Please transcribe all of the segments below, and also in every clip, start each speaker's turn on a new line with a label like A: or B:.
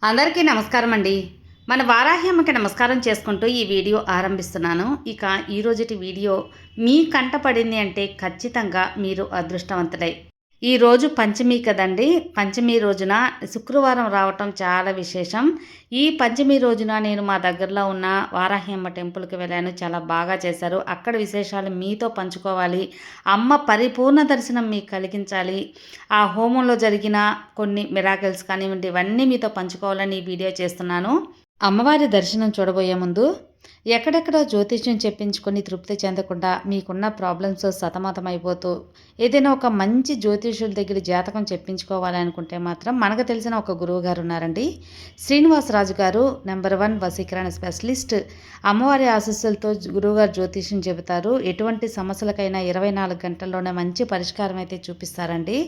A: అందరికీ నమస్కారం అండి. మన వారాహి అమ్మకి నమస్కారం చేసుకుంటూ ఈ వీడియో ఆరంభిస్తున్నాను. ఇక ఈరోజుటి వీడియో మీ కంట పడింది అంటే ఖచ్చితంగా మీరు అదృష్టవంతులై. ఈరోజు పంచమి కదండి. పంచమి రోజున శుక్రవారం రావటం చాలా విశేషం. ఈ పంచమి రోజున నేను మా దగ్గరలో ఉన్న వారాహి అమ్మ టెంపుల్కి వెళ్ళాను. చాలా బాగా చేశారు. అక్కడ విశేషాలు మీతో పంచుకోవాలి. అమ్మ పరిపూర్ణ దర్శనం మీకు కలిగించాలి. ఆ హోమంలో జరిగిన కొన్ని మిరాకిల్స్ కానివ్వండి, ఇవన్నీ మీతో పంచుకోవాలని ఈ వీడియో చేస్తున్నాను. అమ్మవారి దర్శనం చూడబోయే ముందు ఎక్కడెక్కడో జ్యోతిష్యం చెప్పించుకొని తృప్తి చెందకుండా మీకున్న ప్రాబ్లమ్స్ సతమతమైపోతూ ఏదైనా ఒక మంచి జ్యోతిష్యుల దగ్గర జాతకం చెప్పించుకోవాలనుకుంటే మాత్రం మనకు తెలిసిన ఒక గురువు గారు ఉన్నారండి. శ్రీనివాసరాజు గారు నెంబర్ 1 వశీకరణ స్పెషలిస్ట్. అమ్మవారి ఆశీస్సులతో గురువుగారు జ్యోతిష్యం చెబుతారు. ఎటువంటి సమస్యలకైనా 24 గంటల్లోనే మంచి పరిష్కారం అయితే చూపిస్తారండి.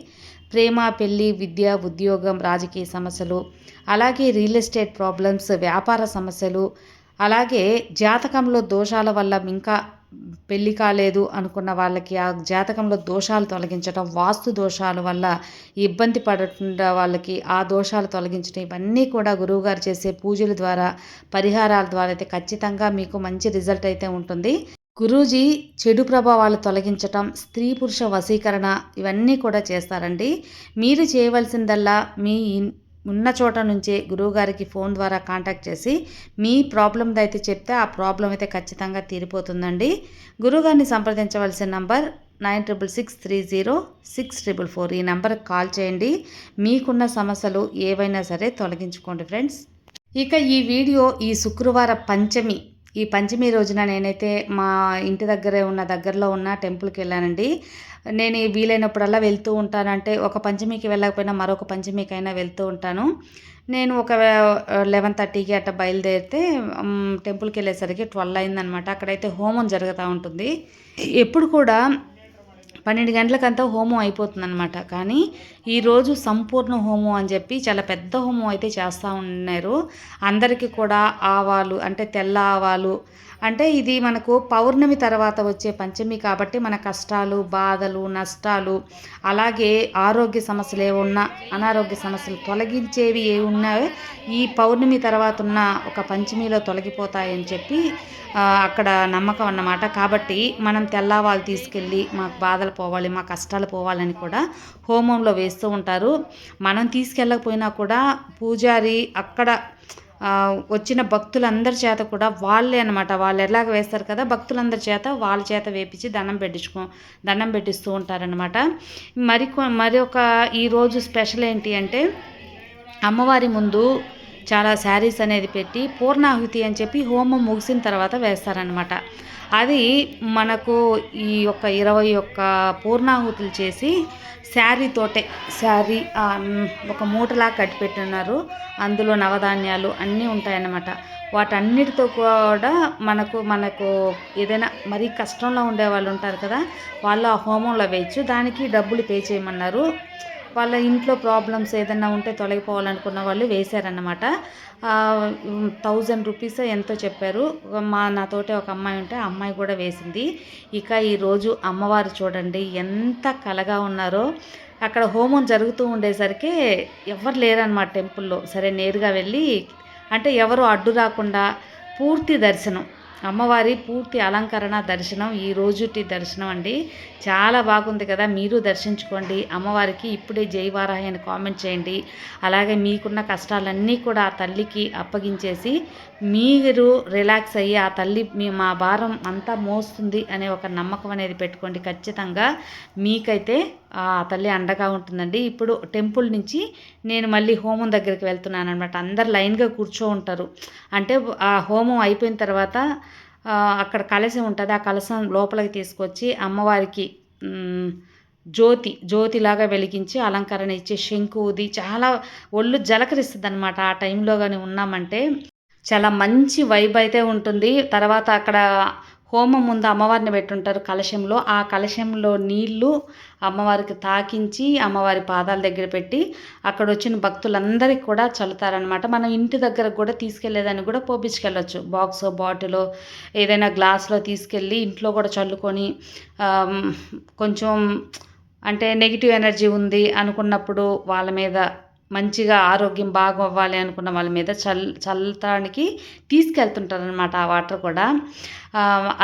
A: ప్రేమ, పెళ్ళి, విద్య, ఉద్యోగం, రాజకీయ సమస్యలు, అలాగే రియల్ ఎస్టేట్ ప్రాబ్లమ్స్, వ్యాపార సమస్యలు, అలాగే జాతకంలో దోషాల వల్ల ఇంకా పెళ్ళి కాలేదు అనుకున్న వాళ్ళకి ఆ జాతకంలో దోషాలు తొలగించడం, వాస్తు దోషాల వల్ల ఇబ్బంది పడుతున్న వాళ్ళకి ఆ దోషాలు తొలగించడం, ఇవన్నీ కూడా గురువుగారు చేసే పూజల ద్వారా, పరిహారాల ద్వారా అయితే ఖచ్చితంగా మీకు మంచి రిజల్ట్ అయితే ఉంటుంది. గురూజీ చెడు ప్రభావాలు తొలగించటం, స్త్రీ పురుష వశీకరణ, ఇవన్నీ కూడా చేస్తారండి. మీరు చేయవలసిందల్లా మీ ఉన్న చోట నుంచే గురువుగారికి ఫోన్ ద్వారా కాంటాక్ట్ చేసి మీ ప్రాబ్లం అయితే చెప్తే ఆ ప్రాబ్లం అయితే ఖచ్చితంగా తీరిపోతుందండి. గురువుగారిని సంప్రదించవలసిన నంబర్ 96630644. ఈ నెంబర్కి కాల్ చేయండి. మీకున్న సమస్యలు ఏవైనా సరే తొలగించుకోండి ఫ్రెండ్స్. ఇక ఈ వీడియో ఈ శుక్రవార పంచమి, ఈ పంచమి రోజున నేనైతే మా ఇంటి దగ్గరలో ఉన్న టెంపుల్కి వెళ్ళానండి. నేను వీలైనప్పుడల్లా వెళ్తూ ఉంటానంటే ఒక పంచమికి వెళ్ళకపోయినా మరొక పంచమికైనా వెళ్తూ ఉంటాను. నేను ఒక 11:30కి అట్లా బయలుదేరితే టెంపుల్కి వెళ్ళేసరికి 12 అయిందనమాట. అక్కడైతే హోమం జరుగుతూ ఉంటుంది. ఎప్పుడు కూడా 12 గంటలకంతా హోమం అయిపోతుందన్నమాట. కానీ ఈరోజు సంపూర్ణ హోమం అని చెప్పి చాలా పెద్ద హోమం అయితే చేస్తూ ఉన్నారు. అందరికీ కూడా ఆవాలు అంటే తెల్ల ఆవాలు, అంటే ఇది మనకు పౌర్ణమి తర్వాత వచ్చే పంచమి కాబట్టి మన కష్టాలు, బాధలు, నష్టాలు, అలాగే ఆరోగ్య సమస్యలు ఏమున్నా, అనారోగ్య సమస్యలు తొలగించేవి ఏ ఉన్నాయో ఈ పౌర్ణమి తర్వాత ఉన్న ఒక పంచమిలో తొలగిపోతాయని చెప్పి అక్కడ నమ్మకం అన్నమాట. కాబట్టి మనం తెల్లవాళ్ళు తీసుకెళ్ళి మాకు బాధలు పోవాలి, మా కష్టాలు పోవాలని కూడా హోమంలో వేస్తూ ఉంటారు. మనం తీసుకెళ్ళకపోయినా కూడా పూజారి అక్కడ వచ్చిన భక్తులందరి చేత కూడా వాళ్ళే అనమాట, వాళ్ళు ఎలాగ వేస్తారు కదా, భక్తులందరి చేత వాళ్ళ చేత వేపించి దండం పెట్టిస్తూ ఉంటారనమాట. మరి ఒక ఈరోజు స్పెషల్ ఏంటి అంటే అమ్మవారి ముందు చాలా శారీస్ అనేది పెట్టి పూర్ణాహుతి అని చెప్పి హోమం ముగిసిన తర్వాత వేస్తారనమాట. అది మనకు ఈ యొక్క 21 పూర్ణాహుతులు చేసి శారీ ఒక మూటలా కట్టిపెట్టున్నారు. అందులో నవధాన్యాలు అన్నీ ఉంటాయన్నమాట. వాటన్నిటితో కూడా మనకు ఏదైనా మరీ కష్టంలో ఉండే వాళ్ళు ఉంటారు కదా, వాళ్ళు ఆ హోమంలో వేయచ్చు. దానికి డబ్బులు పే చేయమన్నారు. వాళ్ళ ఇంట్లో ప్రాబ్లమ్స్ ఏదైనా ఉంటే తొలగిపోవాలనుకున్న వాళ్ళు వేశారన్నమాట. 1000 రూపీస్ ఎంతో చెప్పారు. నాతోటే ఒక అమ్మాయి ఉంటే ఆ అమ్మాయి కూడా వేసింది. ఇక ఈరోజు అమ్మవారు చూడండి ఎంత కలగా ఉన్నారో. అక్కడ హోమం జరుగుతూ ఉండేసరికి ఎవరు లేరన్నమాట టెంపుల్లో. సరే నేరుగా వెళ్ళి అంటే ఎవరు అడ్డు రాకుండా పూర్తి దర్శనం, అమ్మవారి పూర్తి అలంకరణ దర్శనం ఈ రోజుటి దర్శనం అండి. చాలా బాగుంది కదా, మీరు దర్శించుకోండి. అమ్మవారికి ఇప్పుడే జై వారాహి అని కామెంట్ చేయండి. అలాగే మీకున్న కష్టాలన్నీ కూడా ఆ తల్లికి అప్పగించేసి మీరు రిలాక్స్ అయ్యి ఆ తల్లి మా భారం అంతా మోస్తుంది అనే ఒక నమ్మకం అనేది పెట్టుకోండి. ఖచ్చితంగా మీకైతే ఆ తల్లి అండగా ఉంటుందండి. ఇప్పుడు టెంపుల్ నుంచి నేను మళ్ళీ హోమం దగ్గరికి వెళ్తున్నాను అనమాట. అందరు లైన్గా కూర్చో ఉంటారు. అంటే ఆ హోమం అయిపోయిన తర్వాత అక్కడ కలశం ఉంటుంది. ఆ కలశం లోపలికి తీసుకొచ్చి అమ్మవారికి జ్యోతిలాగా వెలిగించి అలంకరణ ఇచ్చి శంకుది చాలా ఒళ్ళు జలకరిస్తుంది అనమాట. ఆ టైంలో కానీ ఉన్నామంటే చాలా మంచి వైబ్ అయితే ఉంటుంది. తర్వాత అక్కడ హోమం ముందు అమ్మవారిని పెట్టుంటారు కలశంలో. ఆ కలశంలో నీళ్లు అమ్మవారికి తాకించి అమ్మవారి పాదాల దగ్గర పెట్టి అక్కడ వచ్చిన భక్తులందరికీ కూడా చల్లుతారనమాట. మనం ఇంటి దగ్గర కూడా తీసుకెళ్లేదాన్ని కూడా పోపించుకెళ్ళచ్చు. బాక్స్, బాటిల్, ఏదైనా గ్లాస్లో తీసుకెళ్ళి ఇంట్లో కూడా చల్లుకొని కొంచెం అంటే నెగిటివ్ ఎనర్జీ ఉంది అనుకున్నప్పుడు వాళ్ళ మీద మంచిగా ఆరోగ్యం బాగవ్వాలి అనుకున్న వాళ్ళ మీద చల్లటానికి తీసుకెళ్తుంటారనమాట ఆ వాటర్ కూడా.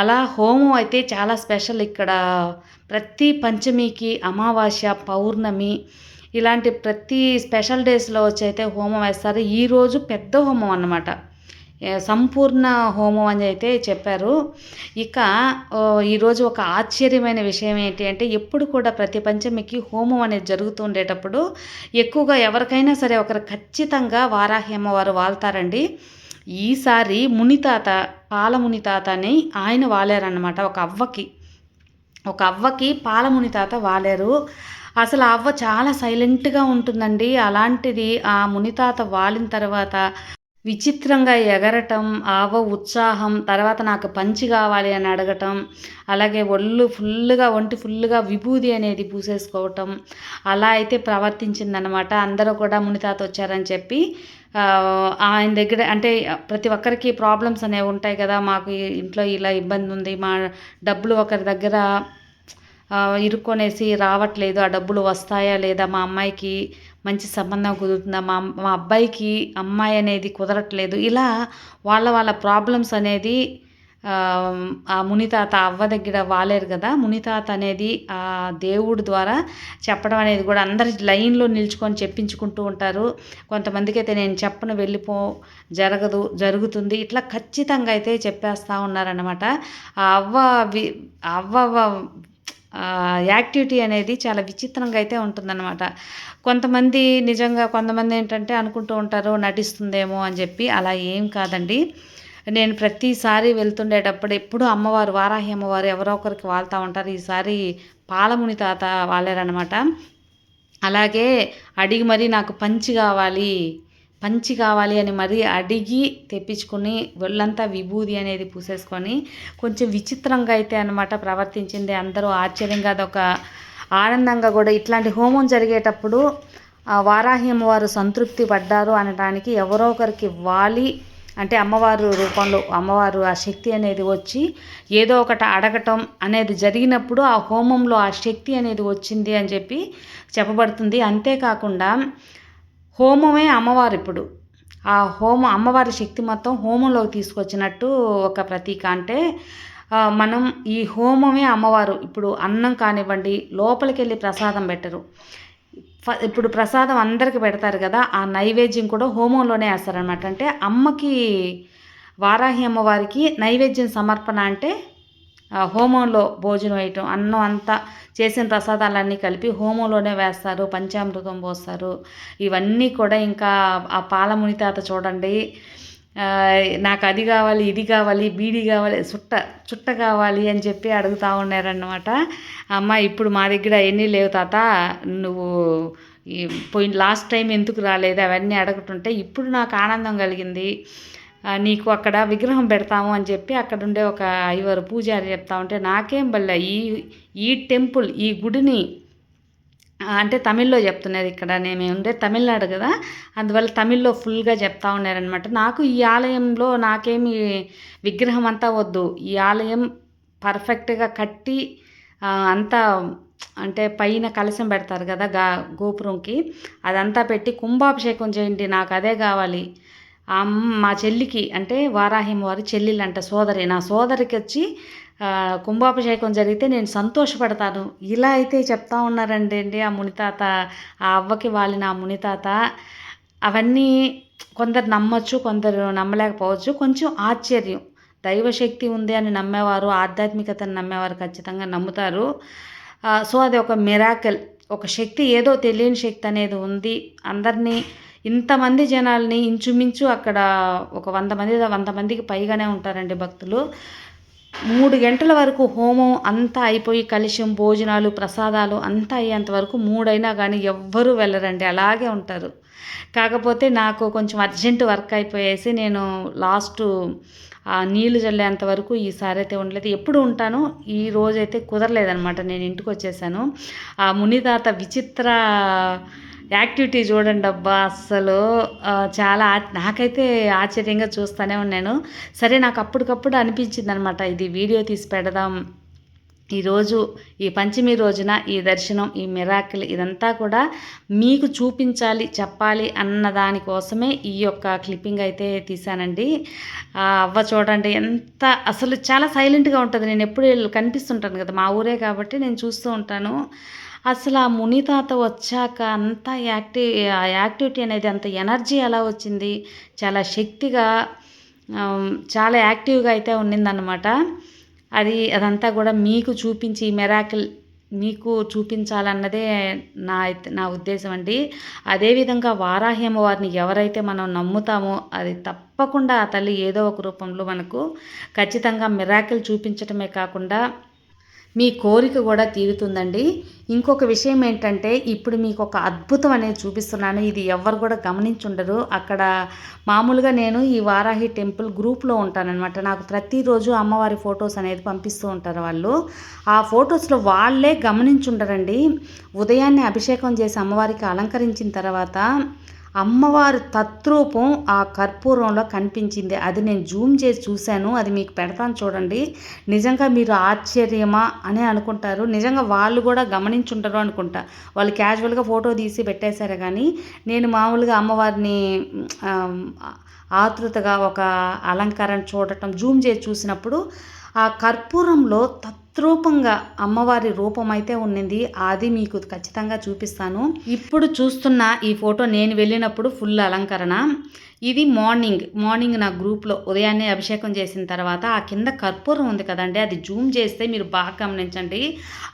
A: అలా హోమం అయితే చాలా స్పెషల్ ఇక్కడ. ప్రతి పంచమికి, అమావాస్య, పౌర్ణమి ఇలాంటి ప్రతి స్పెషల్ డేస్‌లో వచ్చైతే హోమం వేస్తారు. ఈరోజు పెద్ద హోమం అన్నమాట. సంపూర్ణ హోమం అని అయితే చెప్పారు. ఇక ఈరోజు ఒక ఆశ్చర్యమైన విషయం ఏంటి అంటే, ఎప్పుడు కూడా ప్రతి పంచమికి హోమం అనేది జరుగుతూ ఉండేటప్పుడు ఎక్కువగా ఎవరికైనా సరే ఒకరు ఖచ్చితంగా వారాహి అమ్మవారు వాళ్తారండి. ఈసారి మునితాత, పాలమునితాత అని ఆయన వాలారన్నమాట ఒక అవ్వకి పాలమునితాత వాలారు. అసలు ఆ అవ్వ చాలా సైలెంట్‌గా ఉంటుందండి. అలాంటిది ఆ మునితాత వాలిన తర్వాత విచిత్రంగా ఎగరటం, ఆవ ఉత్సాహం, తర్వాత నాకు పంచి కావాలి అని అడగటం, అలాగే ఒంటి ఫుల్లుగా విభూది అనేది పూసేసుకోవటం, అలా అయితే ప్రవర్తించిందనమాట. అందరూ కూడా మునితాత వచ్చారని చెప్పి ఆయన దగ్గర అంటే ప్రతి ఒక్కరికి ప్రాబ్లమ్స్ అనేవి ఉంటాయి కదా, మాకు ఇంట్లో ఇలా ఇబ్బంది ఉంది, మా డబ్బులు ఒకరి దగ్గర ఇరుక్కొనేసి రావట్లేదు, ఆ డబ్బులు వస్తాయా లేదా, మా అమ్మాయికి మంచి సంబంధం కుదురుతుందా, మా అబ్బాయికి అమ్మాయి అనేది కుదరట్లేదు, ఇలా వాళ్ళ ప్రాబ్లమ్స్ అనేది ఆ మునితాత అవ్వ దగ్గర వాలేరు కదా, మునితాత అనేది ఆ దేవుడి ద్వారా చెప్పడం అనేది కూడా అందరి లైన్లో నిల్చుకొని చెప్పించుకుంటూ ఉంటారు. కొంతమందికి అయితే నేను చెప్పను, వెళ్ళిపో, జరుగుతుంది, ఇట్లా ఖచ్చితంగా అయితే చెప్పేస్తూ ఉన్నారన్నమాట. ఆ అవ్వ యాక్టివిటీ అనేది చాలా విచిత్రంగా అయితే ఉంటుందన్నమాట. కొంతమంది ఏంటంటే అనుకుంటూ ఉంటారు నటిస్తుందేమో అని చెప్పి. అలా ఏం కాదండి. నేను ప్రతిసారి వెళ్తుండేటప్పుడు ఎప్పుడు అమ్మవారు, వారాహి అమ్మవారు ఎవరో ఒకరికి వాళ్తూ ఉంటారు. ఈసారి పాలముని తాత వాలారనమాట. అలాగే అడిగి మరీ నాకు పంచి కావాలి అని మరీ అడిగి తెప్పించుకొని ఒళ్ళంతా విభూది అనేది పూసేసుకొని కొంచెం విచిత్రంగా అయితే అనమాట ప్రవర్తించింది. అందరూ ఆశ్చర్యంగా, అదొక ఆనందంగా కూడా. ఇట్లాంటి హోమం జరిగేటప్పుడు వారాహి అమ్మవారు సంతృప్తి పడ్డారు అనడానికి ఎవరో ఒకరికి అంటే అమ్మవారు రూపంలో అమ్మవారు ఆ శక్తి అనేది వచ్చి ఏదో ఒకటి అడగటం అనేది జరిగినప్పుడు ఆ హోమంలో ఆ శక్తి అనేది వచ్చింది అని చెప్పి చెప్పబడుతుంది. అంతేకాకుండా హోమమే అమ్మవారు. ఇప్పుడు ఆ అమ్మవారి శక్తి మొత్తం హోమంలోకి తీసుకొచ్చినట్టు ఒక ప్రతీక. అంటే మనం ఈ హోమమే అమ్మవారు. ఇప్పుడు అన్నం కానివ్వండి, లోపలికి వెళ్ళి ప్రసాదం పెట్టరు. ఇప్పుడు ప్రసాదం అందరికి పెడతారు కదా, ఆ నైవేద్యం కూడా హోమంలోనే వేస్తారనమాట. అంటే అమ్మకి, వారాహి అమ్మవారికి నైవేద్యం సమర్పణ అంటే హోమంలో భోజనం వేయటం, అన్నం అంతా చేసిన ప్రసాదాలన్నీ కలిపి హోమంలోనే వేస్తారు, పంచామృతం పోస్తారు. ఇవన్నీ కూడా ఇంకా ఆ పాలముని తాత చూడండి, నాకు అది కావాలి, ఇది కావాలి, బీడీ కావాలి, చుట్ట కావాలి అని చెప్పి అడుగుతూ ఉన్నారన్నమాట. అమ్మ ఇప్పుడు మా దగ్గర ఎన్ని లేవు తాత, నువ్వు లాస్ట్ టైం ఎందుకు రాలేదు అవన్నీ అడుగుతుంటే ఇప్పుడు నాకు ఆనందం కలిగింది. నీకు అక్కడ విగ్రహం పెడతాము అని చెప్పి అక్కడ ఉండే ఒక ఐవరు పూజారి చెప్తా ఉంటే నాకేం బల్ల ఈ టెంపుల్, ఈ గుడిని అంటే తమిళ్లో చెప్తున్నారు. ఇక్కడ మేము ఉండే తమిళనాడు కదా, అందువల్ల తమిళ్లో ఫుల్గా చెప్తా ఉన్నారనమాట. నాకు ఈ ఆలయంలో నాకేమి విగ్రహం అంతా వద్దు, ఈ ఆలయం పర్ఫెక్ట్గా కట్టి అంతా అంటే పైన కలశం పెడతారు కదా గోపురంకి, అదంతా పెట్టి కుంభాభిషేకం చేయండి, నాకు అదే కావాలి. మా చెల్లికి అంటే వారాహిం వారి చెల్లెలంట, సోదరి, నా సోదరికి వచ్చి కుంభాభిషేకం జరిగితే నేను సంతోషపడతాను, ఇలా అయితే చెప్తా ఉన్నారండి ఆ మునితాత, ఆ అవ్వకి వాలిన ఆ మునితాత. అవన్నీ కొందరు నమ్మచ్చు, కొందరు నమ్మలేకపోవచ్చు. కొంచెం ఆశ్చర్యం. దైవశక్తి ఉంది అని నమ్మేవారు, ఆధ్యాత్మికతను నమ్మేవారు ఖచ్చితంగా నమ్ముతారు. సో అది ఒక మిరాకిల్, ఒక శక్తి, ఏదో తెలియని శక్తి అనేది ఉంది. అందరినీ, ఇంతమంది జనాల్ని ఇంచుమించు అక్కడ ఒక 100 మందికి పైగానే ఉంటారండి భక్తులు. 3 గంటల వరకు హోమం అంతా అయిపోయి కలశం, భోజనాలు, ప్రసాదాలు అంతా అయ్యేంత వరకు 3 అయినా కానీ ఎవ్వరూ వెళ్ళరండి, అలాగే ఉంటారు. కాకపోతే నాకు కొంచెం అర్జెంట్ వర్క్ అయిపోయేసి నేను లాస్ట్ నీళ్లు చల్లేంత వరకు ఈసారి అయితే ఉండలేదు. ఎప్పుడు ఉంటాను, ఈ రోజైతే కుదరలేదనమాట, నేను ఇంటికి వచ్చేసాను. ఆ మునితాత విచిత్ర యాక్టివిటీ చూడండి అబ్బా, అస్సలు చాలా నాకైతే ఆశ్చర్యంగా చూస్తూనే ఉన్నాను. సరే, నాకు అప్పటికప్పుడు అనిపించింది అనమాట, ఇది వీడియో తీసి పెడదాం, ఈరోజు ఈ పంచమి రోజున ఈ దర్శనం, ఈ మిరాకిల్ ఇదంతా కూడా మీకు చూపించాలి, చెప్పాలి అన్న దానికోసమే ఈ యొక్క క్లిప్పింగ్ అయితే తీశానండి. అవ్వ చూడండి ఎంత అసలు చాలా సైలెంట్‌గా ఉంటది. నేను ఎప్పుడు కనిపిస్తుంటాను కదా! మా ఊరే కాబట్టి నేను చూస్తూ ఉంటాను. అసలు ఆ ముని తాత వచ్చాక అంత యాక్టివిటీ అనేది అంత ఎనర్జీ ఎలా వచ్చింది? చాలా శక్తిగా చాలా యాక్టివ్‌గా అయితే ఉండిందనమాట. అదంతా కూడా మీకు చూపించి మిరాకిల్ మీకు చూపించాలన్నదే నా ఉద్దేశం అండి. అదేవిధంగా వారాహి అమ్మవారిని ఎవరైతే మనం నమ్ముతామో అది తప్పకుండా ఆ తల్లి ఏదో ఒక రూపంలో మనకు ఖచ్చితంగా మిరాకిల్ చూపించటమే కాకుండా మీ కోరిక కూడా తీరుతుందండి. ఇంకొక విషయం ఏంటంటే, ఇప్పుడు మీకు ఒక అద్భుతం అనేది చూపిస్తున్నాను. ఇది ఎవ్వరు కూడా గమనించుండరు. అక్కడ మామూలుగా నేను ఈ వారాహి టెంపుల్ గ్రూప్‌లో ఉంటాననమాట. నాకు ప్రతిరోజు అమ్మవారి ఫోటోస్ అనేది పంపిస్తూ ఉంటారు వాళ్ళు. ఆ ఫోటోస్‌లో వాళ్ళే గమనించుండరండి. ఉదయాన్నే అభిషేకం చేసి అమ్మవారికి అలంకరించిన తర్వాత అమ్మవారి తత్రూపం ఆ కర్పూరంలో కనిపించింది. అది నేను జూమ్ చేసి చూశాను. అది మీకు పెడతాను చూడండి. నిజంగా మీరు ఆశ్చర్యమా అని అనుకుంటారు. నిజంగా వాళ్ళు కూడా గమనించుంటారు అనుకుంటా. వాళ్ళు క్యాజువల్‌గా ఫోటో తీసి పెట్టేశారు గానీ, నేను మామూలుగా అమ్మవారిని ఆహ్, ఆతృతగా ఒక అలంకారం చూడటం జూమ్ చేసి చూసినప్పుడు ఆ కర్పూరంలో తత్రూపంగా అమ్మవారి రూపమైతే ఉన్నింది. అది మీకు ఖచ్చితంగా చూపిస్తాను. ఇప్పుడు చూస్తున్న ఈ ఫోటో నేను వెళ్ళినప్పుడు ఫుల్ అలంకరణ. ఇది మార్నింగ్ నా గ్రూప్‌లో ఉదయాన్నే అభిషేకం చేసిన తర్వాత ఆ కింద కర్పూరం ఉంది కదండీ! అది జూమ్ చేస్తే మీరు బాగా గమనించండి.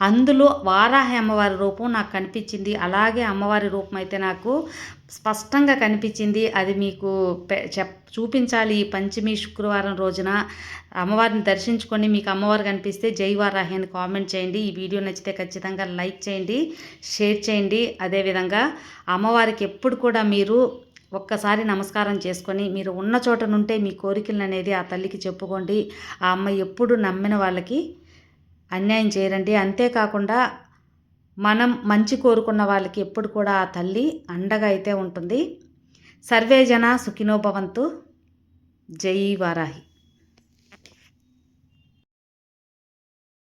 A: అందులో వారాహి అమ్మవారి రూపం నాకు కనిపించింది. అలాగే అమ్మవారి రూపం అయితే నాకు స్పష్టంగా కనిపించింది. అది మీకు చూపించాలి ఈ పంచమి శుక్రవారం రోజున అమ్మవారిని దర్శించుకొని మీకు అమ్మవారు కనిపిస్తే జై వారాహి అని కామెంట్ చేయండి. ఈ వీడియో నచ్చితే ఖచ్చితంగా లైక్ చేయండి, షేర్ చేయండి. అదేవిధంగా అమ్మవారికి ఎప్పుడు కూడా మీరు ఒక్కసారి నమస్కారం చేసుకొని మీరు ఉన్న చోట నుంటే మీ కోరికలను అనేది ఆ తల్లికి చెప్పుకోండి. ఆ అమ్మ ఎప్పుడు నమ్మిన వాళ్ళకి అన్యాయం చేయరండి. అంతేకాకుండా మనం మంచి కోరుకున్న వాళ్ళకి ఎప్పుడు కూడా ఆ తల్లి అండగా అయితే ఉంటుంది. సర్వే జన సుఖినో భవంతు. జై వారాహి.